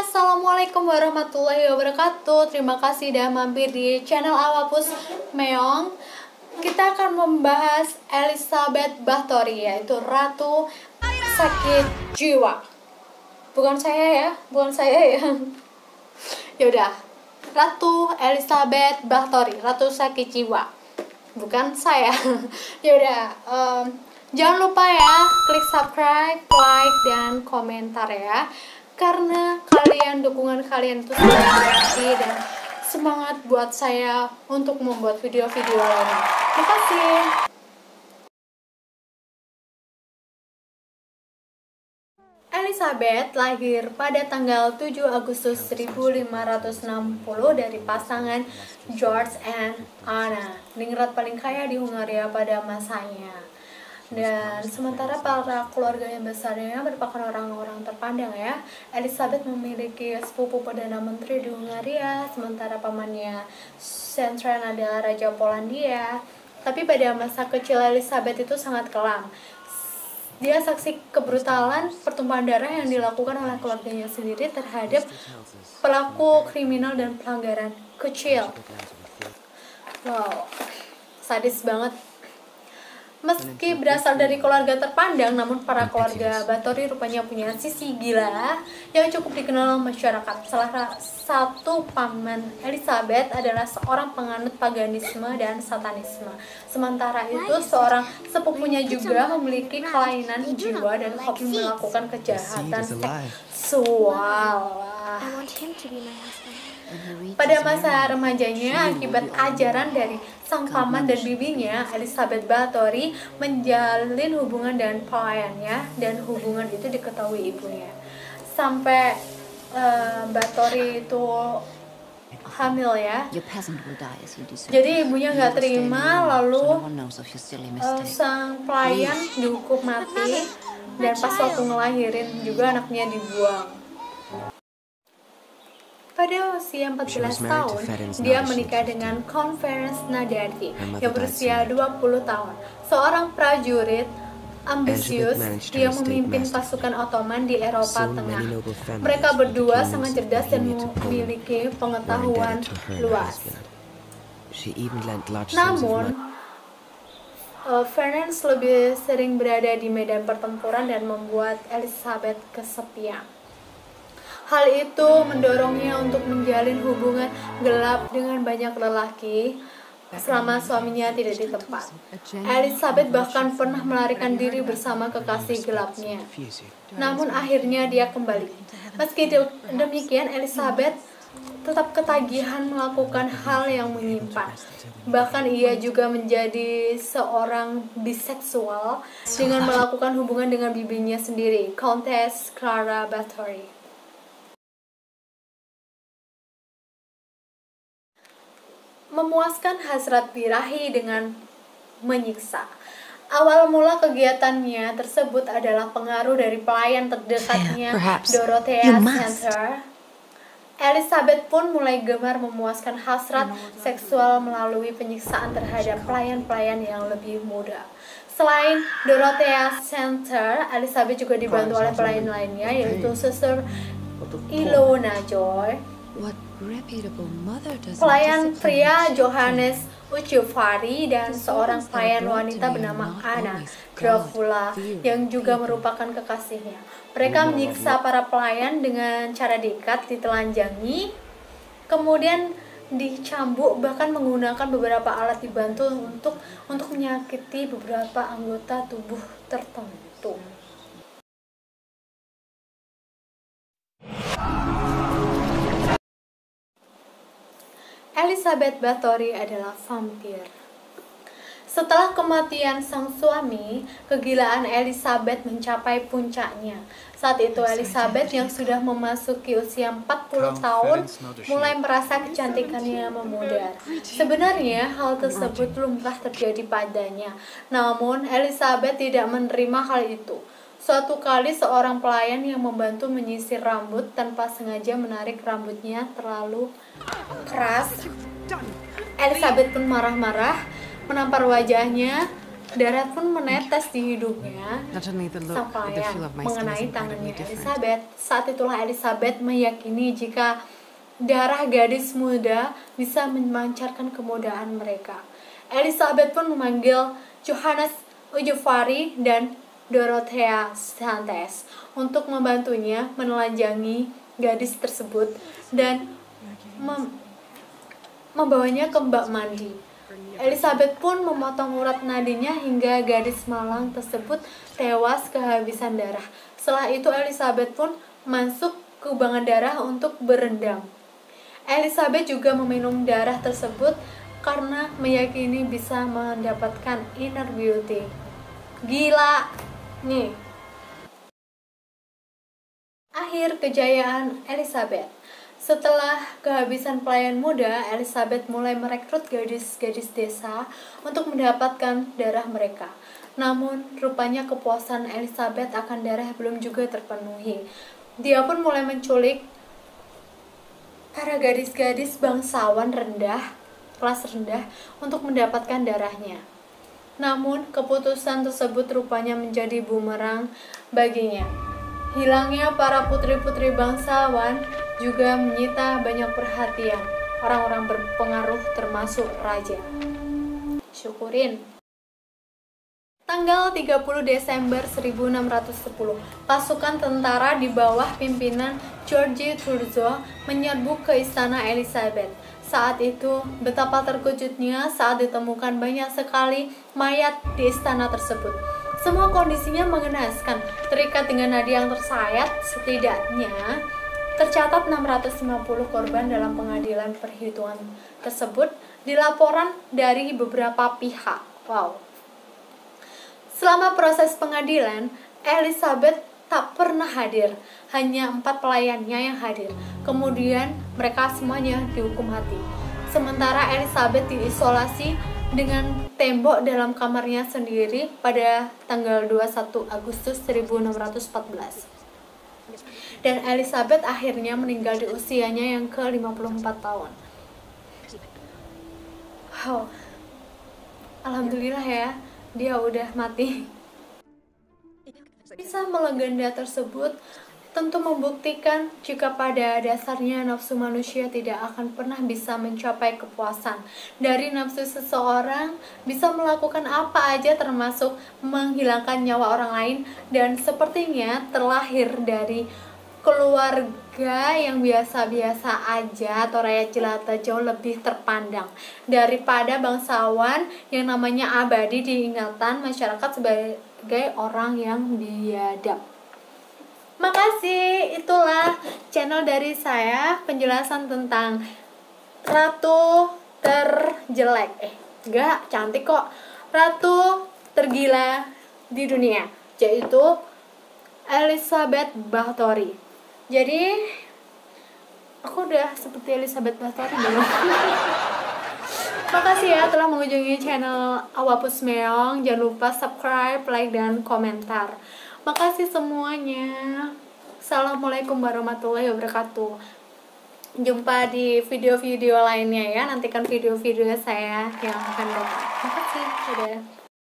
Assalamualaikum warahmatullahi wabarakatuh. Terima kasih sudah mampir di channel Awapus Meong. Kita akan membahas Elizabeth Bathory, yaitu Ratu Sakit Jiwa. Bukan saya ya. Yaudah, Ratu Elizabeth Bathory, Ratu Sakit Jiwa. Bukan saya. Yaudah, jangan lupa ya, klik subscribe, like, dan komentar ya. Karena dukungan kalian itu sangat berarti dan semangat buat saya untuk membuat video-video lainnya. Terima kasih. Elizabeth lahir pada tanggal 7 Agustus 1560 dari pasangan George and Anna, ningrat paling kaya di Hungaria pada masanya. Dan sementara para keluarganya besarnya merupakan orang-orang terpandang ya. Elizabeth memiliki sepupu Perdana Menteri di Hungaria, sementara pamannya Sentren adalah Raja Polandia. Tapi pada masa kecil Elizabeth itu sangat kelam. Dia saksi kebrutalan pertumpahan darah yang dilakukan oleh keluarganya sendiri terhadap pelaku kriminal dan pelanggaran kecil. Wow, sadis banget. Meski berasal dari keluarga terpandang, namun para keluarga Bathory rupanya punya sisi gila yang cukup dikenal masyarakat. Salah satu paman Elizabeth adalah seorang penganut paganisme dan satanisme. Sementara itu, seorang sepupunya juga memiliki kelainan jiwa dan hobi melakukan kejahatan seksual. Pada masa remajanya, akibat ajaran dari sang paman dan bibinya, Elizabeth Bathory menjalin hubungan dengan pelayannya, dan hubungan itu diketahui ibunya. Sampai Bathory itu hamil ya. Jadi ibunya nggak terima, lalu sang pelayan dihukum mati, dan pas waktu ngelahirin juga anaknya dibuang. Pada usia 14 tahun, dia menikah dengan Conference Nadarti yang berusia 20 tahun. Seorang prajurit ambisius yang memimpin pasukan Ottoman di Eropa Tengah. Mereka berdua sangat cerdas dan memiliki pengetahuan luas. Namun, Ferenc lebih sering berada di medan pertempuran dan membuat Elizabeth kesepian. Hal itu mendorongnya untuk menjalin hubungan gelap dengan banyak lelaki selama suaminya tidak di tempat. Elizabeth bahkan pernah melarikan diri bersama kekasih gelapnya. Namun akhirnya dia kembali. Meski demikian, Elizabeth tetap ketagihan melakukan hal yang menyimpang. Bahkan ia juga menjadi seorang biseksual dengan melakukan hubungan dengan bibinya sendiri, Countess Clara Bathory. Memuaskan hasrat birahi dengan menyiksa. Awal mula kegiatannya tersebut adalah pengaruh dari pelayan terdekatnya, Dorothea Center. Elizabeth pun mulai gemar memuaskan hasrat seksual melalui penyiksaan terhadap pelayan-pelayan yang lebih muda. Selain Dorothea Center, Elizabeth juga dibantu oleh pelayan lainnya, yaitu Suster Ilona Joy, pelayan pria Johannes Ucciofari, dan seorang pelayan wanita bernama Anna Dracula yang juga merupakan kekasihnya. Mereka menyiksa para pelayan dengan cara diikat, ditelanjangi, kemudian dicambuk, bahkan menggunakan beberapa alat dibantu untuk menyakiti beberapa anggota tubuh tertentu. Elizabeth Bathory adalah vampir. Setelah kematian sang suami, kegilaan Elizabeth mencapai puncaknya. Saat itu Elizabeth yang sudah memasuki usia 40 tahun mulai merasa kecantikannya memudar. Sebenarnya hal tersebut lumrah terjadi padanya. Namun Elizabeth tidak menerima hal itu. Suatu kali seorang pelayan yang membantu menyisir rambut tanpa sengaja menarik rambutnya terlalu keras. Elizabeth pun marah-marah, menampar wajahnya Darah pun menetes di hidungnya Not only the look, sampai the feel of my skin mengenai is tangannya incredibly different. Elizabeth. Saat itulah Elizabeth meyakini jika darah gadis muda bisa memancarkan kemudahan mereka. Elizabeth pun memanggil Johannes Ujufari dan Dorothea Santes untuk membantunya menelanjangi gadis tersebut dan membawanya ke bak mandi. Elizabeth pun memotong urat nadinya hingga gadis malang tersebut tewas kehabisan darah. Setelah itu Elizabeth pun masuk ke kubangan darah untuk berendam. Elizabeth juga meminum darah tersebut karena meyakini bisa mendapatkan inner beauty. Gila nih. Akhir kejayaan Elizabeth. Setelah kehabisan pelayan muda, Elizabeth mulai merekrut gadis-gadis desa untuk mendapatkan darah mereka. Namun, rupanya kepuasan Elizabeth akan darah belum juga terpenuhi. Dia pun mulai menculik para gadis-gadis bangsawan kelas rendah untuk mendapatkan darahnya. Namun, keputusan tersebut rupanya menjadi bumerang baginya. Hilangnya para putri-putri bangsawan juga menyita banyak perhatian orang-orang berpengaruh termasuk raja. Syukurin. Tanggal 30 Desember 1610, pasukan tentara di bawah pimpinan George Thurzo menyerbu ke istana Elizabeth. Saat itu, betapa terkejutnya saat ditemukan banyak sekali mayat di istana tersebut. Semua kondisinya mengenaskan, terikat dengan nadi yang tersayat. Setidaknya tercatat 650 korban dalam pengadilan. Perhitungan tersebut dilaporan dari beberapa pihak. Wow. Selama proses pengadilan, Elizabeth tak pernah hadir. Hanya 4 pelayannya yang hadir. Kemudian mereka semuanya dihukum mati. Sementara Elizabeth diisolasi dengan tembok dalam kamarnya sendiri pada tanggal 21 Agustus 1614. Dan Elizabeth akhirnya meninggal di usianya yang ke-54 tahun. Wow. Alhamdulillah ya, dia udah mati. Kisah melegenda tersebut tentu membuktikan jika pada dasarnya nafsu manusia tidak akan pernah bisa mencapai kepuasan. Dari nafsu seseorang bisa melakukan apa aja termasuk menghilangkan nyawa orang lain, dan sepertinya terlahir dari keluarga yang biasa-biasa aja atau rakyat jelata jauh lebih terpandang daripada bangsawan yang namanya abadi diingatan masyarakat sebagai orang yang biadab. Makasih, itulah channel dari saya, penjelasan tentang ratu terjelek. Enggak, cantik kok. Ratu tergila di dunia, yaitu Elizabeth Bathory. Jadi, aku udah seperti Elizabeth Bathory belum? Makasih ya telah mengunjungi channel Awapus Meong. Jangan lupa subscribe, like, dan komentar. Makasih semuanya. Assalamualaikum warahmatullahi wabarakatuh. Jumpa di video-video lainnya ya. Nantikan video-video saya yang akan datang. Makasih. Dadah.